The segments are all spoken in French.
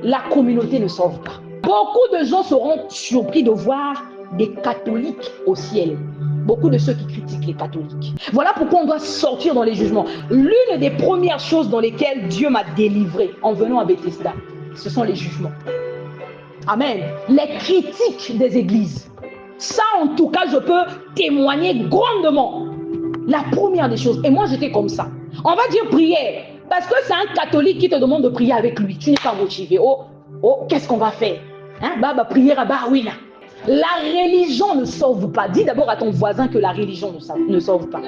la communauté ne sauve pas. Beaucoup de gens seront surpris de voir des catholiques au ciel. Beaucoup de ceux qui critiquent les catholiques. Voilà pourquoi on doit sortir dans les jugements. L'une des premières choses dans lesquelles Dieu m'a délivré en venant à Bethesda, ce sont les jugements. Amen. Les critiques des églises. Ça, en tout cas, je peux témoigner grandement. La première des choses. Et moi, j'étais comme ça. On va dire prière. Parce que c'est un catholique qui te demande de prier avec lui. Tu n'es pas motivé. Oh, qu'est-ce qu'on va faire? Hein? Prière, oui là. La religion ne sauve pas. Dis d'abord à ton voisin que la religion ne sauve pas.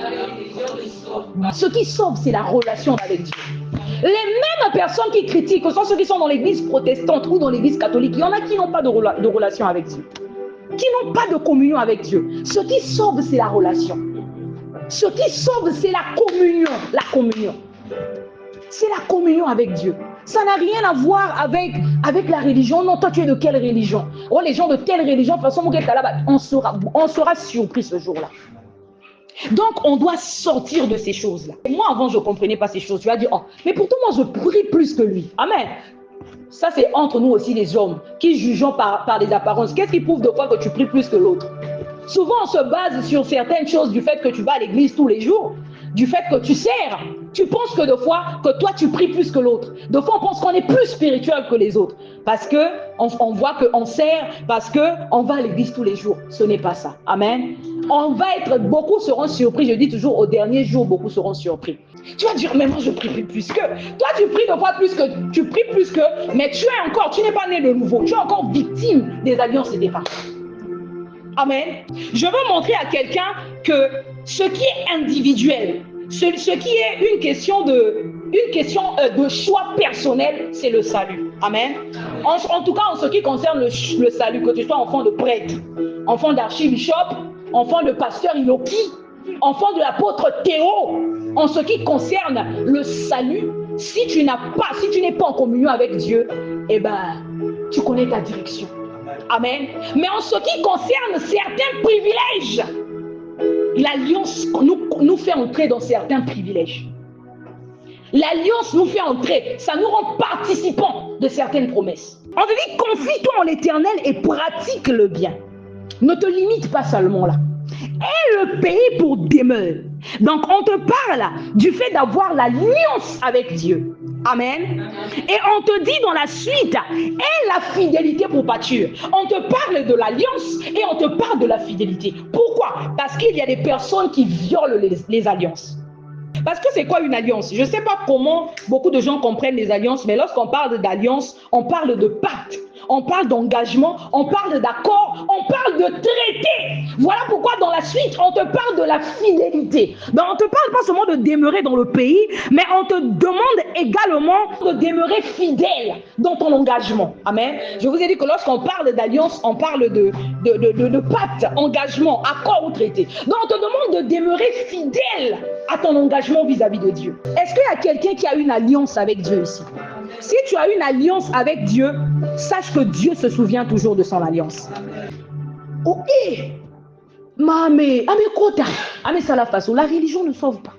Ce qui sauve, c'est la relation avec Dieu. Les mêmes personnes qui critiquent, ce sont ceux qui sont dans l'église protestante ou dans l'église catholique. Il y en a qui n'ont pas de relation avec Dieu. Qui n'ont pas de communion avec Dieu. Ce qui sauve, c'est la relation. Ce qui sauve, c'est la communion. La communion. C'est la communion avec Dieu. Ça n'a rien à voir avec la religion. Non, toi, tu es de quelle religion? Oh, les gens de telle religion, de toute façon, on sera surpris ce jour-là. Donc, on doit sortir de ces choses-là. Moi, avant, je ne comprenais pas ces choses. Tu vas dire, oh, mais pourtant, moi, je prie plus que lui. Amen. Ça, c'est entre nous aussi, les hommes, qui jugeons par des apparences. Qu'est-ce qui prouve de fois que tu pries plus que l'autre? Souvent, on se base sur certaines choses du fait que tu vas à l'église tous les jours, du fait que tu sers. Tu penses que de fois, que toi, tu pries plus que l'autre. De fois, on pense qu'on est plus spirituel que les autres. Parce qu'on voit qu'on sert, parce qu'on va à l'église tous les jours. Ce n'est pas ça. Amen. Beaucoup seront surpris. Je dis toujours, au dernier jour, beaucoup seront surpris. Tu vas dire, mais moi, je prie plus que. Toi, tu pries de fois plus que. Tu pries plus que. Mais tu n'es pas né de nouveau. Tu es encore victime des alliances et des parents. Amen. Je veux montrer à quelqu'un que ce qui est individuel, ce qui est une question de choix personnel, c'est le salut. Amen. En tout cas, en ce qui concerne le salut, que tu sois enfant de prêtre, enfant d'archibishop, enfant de pasteur Inoki, enfant de l'apôtre Théo, en ce qui concerne le salut, si tu n'es pas en communion avec Dieu, eh ben, tu connais ta direction. Amen. Mais en ce qui concerne certains privilèges, l'alliance nous fait entrer dans certains privilèges. L'alliance nous fait entrer, ça nous rend participants de certaines promesses. On te dit, confie-toi en l'Éternel et pratique le bien. Ne te limite pas seulement là. Aie le pays pour demeure. Donc on te parle du fait d'avoir l'alliance avec Dieu. Amen. Et on te dit dans la suite, aie la fidélité pour pâture. On te parle de l'alliance et on te parle de la fidélité. Pourquoi? Parce qu'il y a des personnes qui violent les alliances. Parce que c'est quoi une alliance? Je ne sais pas comment beaucoup de gens comprennent les alliances, mais lorsqu'on parle d'alliance, on parle de pacte, on parle d'engagement, on parle d'accord, on parle de traité. Voilà pourquoi dans la suite, on te parle de la fidélité. Donc, on ne te parle pas seulement de demeurer dans le pays, mais on te demande également de demeurer fidèle dans ton engagement. Amen. Je vous ai dit que lorsqu'on parle d'alliance, on parle de pacte, engagement, accord ou traité. Donc, on te demande de demeurer fidèle à ton engagement vis-à-vis de Dieu. Est-ce qu'il y a quelqu'un qui a une alliance avec Dieu ici? Si tu as une alliance avec Dieu, sache que Dieu se souvient toujours de son alliance. Oh, mais ça la façon. La religion ne sauve pas.